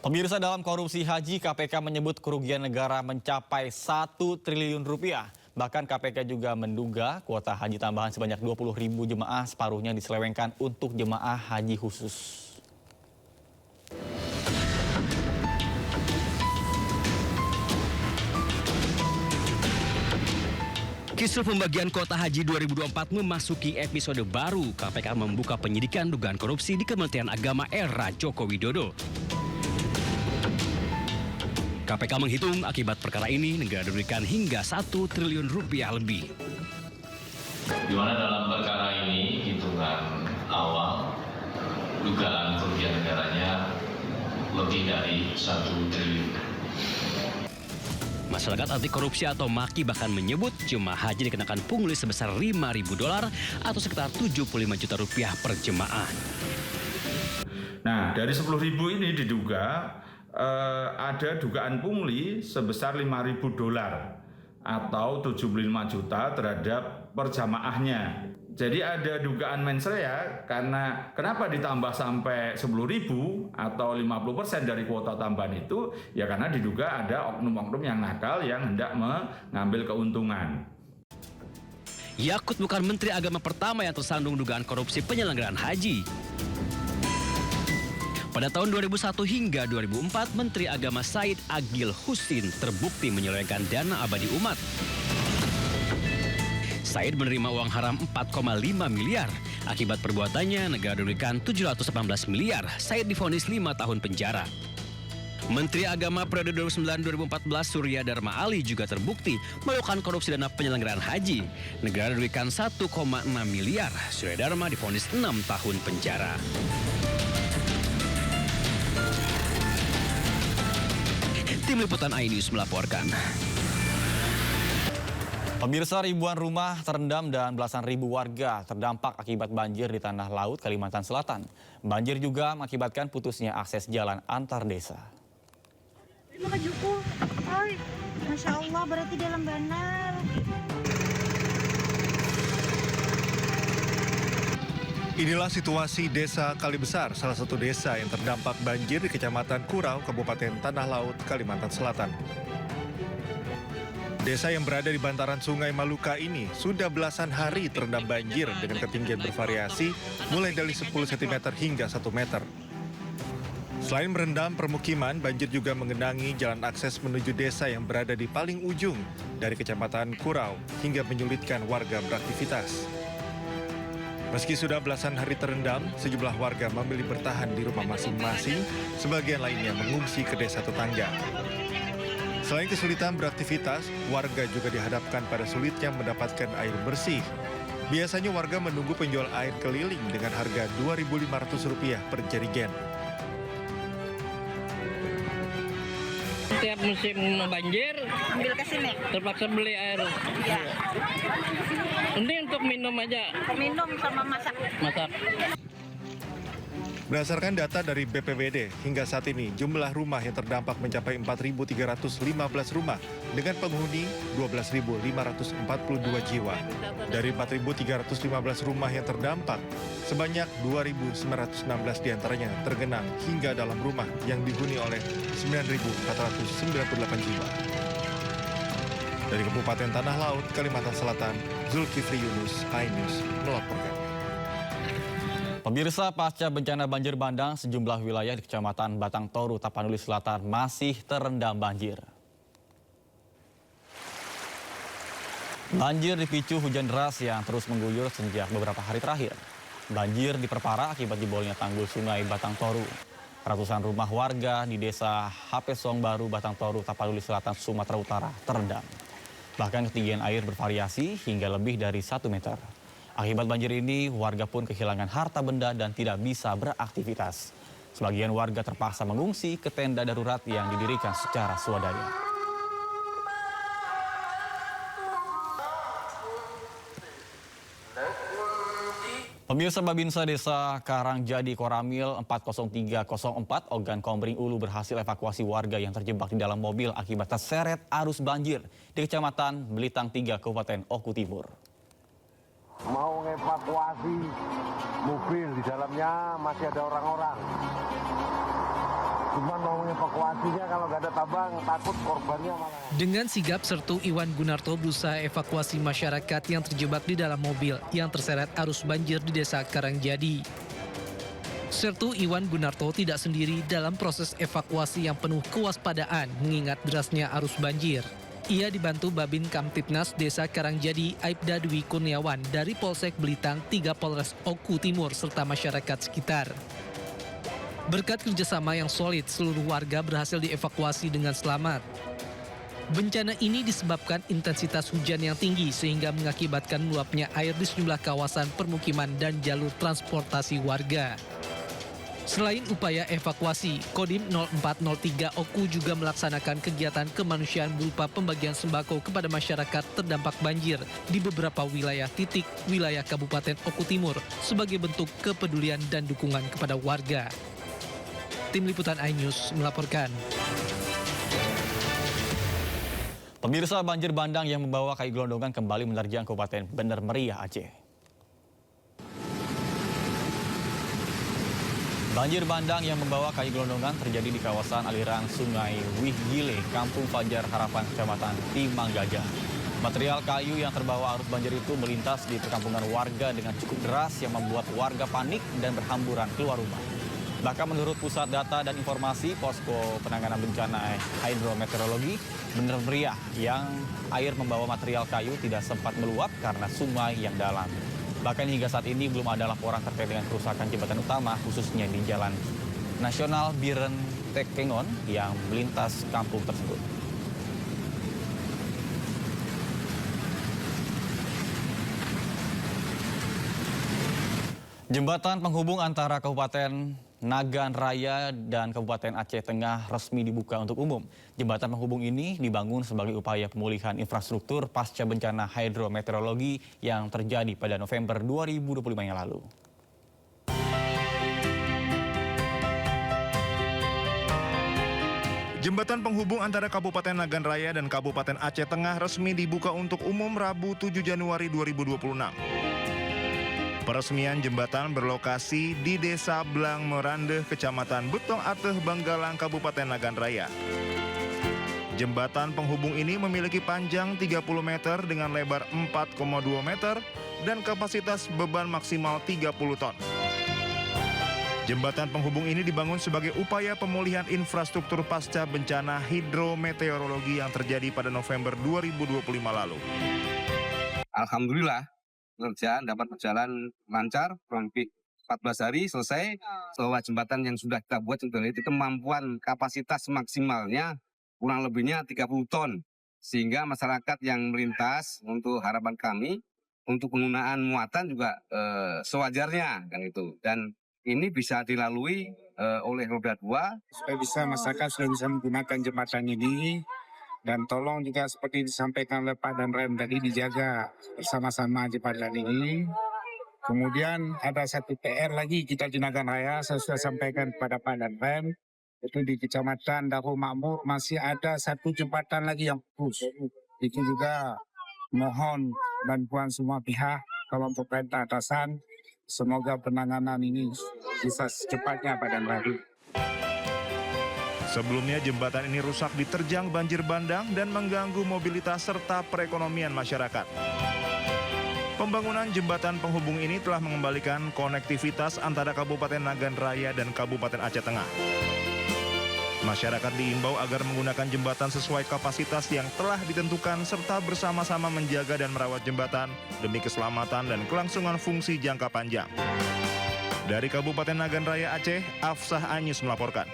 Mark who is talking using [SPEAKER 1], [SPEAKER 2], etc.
[SPEAKER 1] Pemirsa, dalam korupsi haji, KPK menyebut kerugian negara mencapai 1 triliun rupiah. Bahkan KPK juga menduga kuota haji tambahan sebanyak 20.000 jemaah separuhnya diselewengkan untuk jemaah haji khusus.
[SPEAKER 2] Kisru pembagian kuota haji 2024 memasuki episode baru. KPK membuka penyidikan dugaan korupsi di Kementerian Agama era Joko Widodo. KPK menghitung akibat perkara ini negara dirugikan hingga 1 triliun rupiah lebih.
[SPEAKER 3] Di mana dalam perkara ini hitungan awal dugaan kerugian negaranya lebih dari 1 triliun.
[SPEAKER 2] Masyarakat anti korupsi atau MAKI bahkan menyebut jemaah haji dikenakan pungli sebesar $5.000 atau sekitar 75 juta rupiah per jemaah.
[SPEAKER 4] Nah, dari 10.000 ini diduga ada dugaan pungli sebesar $5.000 atau 75 juta terhadap perjamaahnya. Jadi ada dugaan mensrea karena kenapa ditambah sampai 10.000 atau 50% dari kuota tambahan itu, ya karena diduga ada oknum-oknum yang nakal yang hendak mengambil keuntungan.
[SPEAKER 2] Yakut bukan Menteri Agama pertama yang tersandung dugaan korupsi penyelenggaraan haji. Pada tahun 2001 hingga 2004, Menteri Agama Said Agil Husin terbukti menyelewengkan dana abadi umat. Said menerima uang haram 4,5 miliar. Akibat perbuatannya, negara dirugikan 718 miliar. Said divonis 5 tahun penjara. Menteri Agama periode 2009-2014 Surya Dharma Ali juga terbukti melakukan korupsi dana penyelenggaraan haji. Negara dirugikan 1,6 miliar. Surya Dharma divonis 6 tahun penjara. Tim Liputan iNews melaporkan.
[SPEAKER 1] Pemirsa, ribuan rumah terendam dan belasan ribu warga terdampak akibat banjir di Tanah Laut, Kalimantan Selatan. Banjir juga mengakibatkan putusnya akses jalan antar desa.
[SPEAKER 5] Masya Allah, berarti dalam benar.
[SPEAKER 6] Inilah situasi Desa Kalibesar, salah satu desa yang terdampak banjir di Kecamatan Kurau, Kabupaten Tanah Laut, Kalimantan Selatan. Desa yang berada di bantaran Sungai Maluka ini sudah belasan hari terendam banjir dengan ketinggian bervariasi mulai dari 10 cm hingga 1 meter. Selain merendam permukiman, banjir juga mengenangi jalan akses menuju desa yang berada di paling ujung dari Kecamatan Kurau hingga menyulitkan warga beraktivitas. Meski sudah belasan hari terendam, sejumlah warga memilih bertahan di rumah masing-masing, sebagian lainnya mengungsi ke desa tetangga. Selain kesulitan beraktivitas, warga juga dihadapkan pada sulitnya mendapatkan air bersih. Biasanya warga menunggu penjual air keliling dengan harga Rp2.500 per jerigen.
[SPEAKER 7] Setiap musim banjir,
[SPEAKER 5] Ambil ke sini.
[SPEAKER 7] terpaksa beli air.
[SPEAKER 5] Ya,
[SPEAKER 7] Ini untuk minum aja,
[SPEAKER 5] minum sama masak.
[SPEAKER 7] masak.
[SPEAKER 6] Berdasarkan data dari BPBD, hingga saat ini jumlah rumah yang terdampak mencapai 4.315 rumah dengan penghuni 12.542 jiwa. Dari 4.315 rumah yang terdampak, sebanyak 2.916 diantaranya tergenang hingga dalam rumah yang dihuni oleh 9.498 jiwa. Dari Kabupaten Tanah Laut, Kalimantan Selatan, Zulkifli Yunus, iNews melaporkan.
[SPEAKER 1] Pemirsa, pasca bencana banjir bandang, sejumlah wilayah di Kecamatan Batang Toru, Tapanuli Selatan masih terendam banjir. Banjir dipicu hujan deras yang terus mengguyur sejak beberapa hari terakhir. Banjir diperparah akibat jebolnya tanggul sungai Batang Toru. Ratusan rumah warga di desa Hapesong Baru, Batang Toru, Tapanuli Selatan, Sumatera Utara terendam. Bahkan ketinggian air bervariasi hingga lebih dari 1 meter. Akibat banjir ini, warga pun kehilangan harta benda dan tidak bisa beraktivitas. Sebagian warga terpaksa mengungsi ke tenda darurat yang didirikan secara swadaya. Pemirsa, Babinsa Desa Karangjadi Koramil 40304 Ogan Komering Ulu berhasil evakuasi warga yang terjebak di dalam mobil akibat terseret arus banjir di Kecamatan Belitang 3, Kabupaten Oku Timur.
[SPEAKER 8] Mau ngevakuasi mobil, di dalamnya masih ada orang-orang. Cuma mau evakuasinya kalau nggak ada tabang, takut korbannya malah.
[SPEAKER 9] Dengan sigap, Sertu Iwan Gunarto berusaha evakuasi masyarakat yang terjebak di dalam mobil yang terseret arus banjir di Desa Karangjadi. Sertu Iwan Gunarto tidak sendiri dalam proses evakuasi yang penuh kewaspadaan mengingat derasnya arus banjir. Ia dibantu Babin Kamtipnas Desa Karangjadi Aibda Dwi Kurniawan dari Polsek Belitang, 3 Polres Oku Timur serta masyarakat sekitar. Berkat kerjasama yang solid, seluruh warga berhasil dievakuasi dengan selamat. Bencana ini disebabkan intensitas hujan yang tinggi sehingga mengakibatkan meluapnya air di sejumlah kawasan permukiman dan jalur transportasi warga. Selain upaya evakuasi, Kodim 0403 Oku juga melaksanakan kegiatan kemanusiaan berupa pembagian sembako kepada masyarakat terdampak banjir di beberapa wilayah titik wilayah Kabupaten Oku Timur sebagai bentuk kepedulian dan dukungan kepada warga. Tim Liputan iNews melaporkan.
[SPEAKER 1] Pemirsa, banjir bandang yang membawa kai gelondongan kembali menerjang Kabupaten Bener Meriah, Aceh. Banjir bandang yang membawa kai gelondongan terjadi di kawasan aliran Sungai Wih Gile, Kampung Fajar Harapan, Kecamatan Timang Gajah. Material kayu yang terbawa arus banjir itu melintas di perkampungan warga dengan cukup deras yang membuat warga panik dan berhamburan keluar rumah. Bahkan menurut Pusat Data dan Informasi Posko Penanganan Bencana Hidrometeorologi Bener Meriah, yang air membawa material kayu tidak sempat meluap karena sungai yang dalam. Bahkan hingga saat ini belum ada laporan terkait dengan kerusakan jembatan utama, khususnya di Jalan Nasional Biren Tekengon yang melintas kampung tersebut. Jembatan penghubung antara Kabupaten Nagan Raya dan Kabupaten Aceh Tengah resmi dibuka untuk umum. Jembatan penghubung ini dibangun sebagai upaya pemulihan infrastruktur pasca bencana hidrometeorologi yang terjadi pada November 2025 yang lalu.
[SPEAKER 6] Jembatan penghubung antara Kabupaten Nagan Raya dan Kabupaten Aceh Tengah resmi dibuka untuk umum Rabu 7 Januari 2026. Peresmian jembatan berlokasi di Desa Blang Merandeh, Kecamatan Betong Ateh, Banggalang, Kabupaten Nagan Raya. Jembatan penghubung ini memiliki panjang 30 meter dengan lebar 4,2 meter dan kapasitas beban maksimal 30 ton. Jembatan penghubung ini dibangun sebagai upaya pemulihan infrastruktur pasca bencana hidrometeorologi yang terjadi pada November 2025 lalu.
[SPEAKER 10] Alhamdulillah, kerjaan dapat berjalan lancar, kurang lebih 14 hari selesai. Bahwa jembatan yang sudah kita buat itu kemampuan kapasitas maksimalnya kurang lebihnya 30 ton. Sehingga masyarakat yang melintas, untuk harapan kami, untuk penggunaan muatan juga sewajarnya kan itu. Dan ini bisa dilalui oleh roda 2.
[SPEAKER 11] Supaya bisa masyarakat sudah bisa menggunakan jembatan ini. Dan tolong juga seperti disampaikan oleh Pak Danrem tadi, dijaga bersama-sama jembatan ini. Kemudian ada satu PR lagi kita di Nagan Raya, saya sudah sampaikan kepada Pak Danrem, itu di Kecamatan Darul Makmur masih ada satu jembatan lagi yang putus. Itu juga mohon bantuan semua pihak, kelompok perintah atasan, semoga penanganan ini bisa secepatnya Pak Danrem.
[SPEAKER 6] Sebelumnya jembatan ini rusak diterjang banjir bandang dan mengganggu mobilitas serta perekonomian masyarakat. Pembangunan jembatan penghubung ini telah mengembalikan konektivitas antara Kabupaten Nagan Raya dan Kabupaten Aceh Tengah. Masyarakat diimbau agar menggunakan jembatan sesuai kapasitas yang telah ditentukan serta bersama-sama menjaga dan merawat jembatan demi keselamatan dan kelangsungan fungsi jangka panjang. Dari Kabupaten Nagan Raya Aceh, Afsah Anyus melaporkan.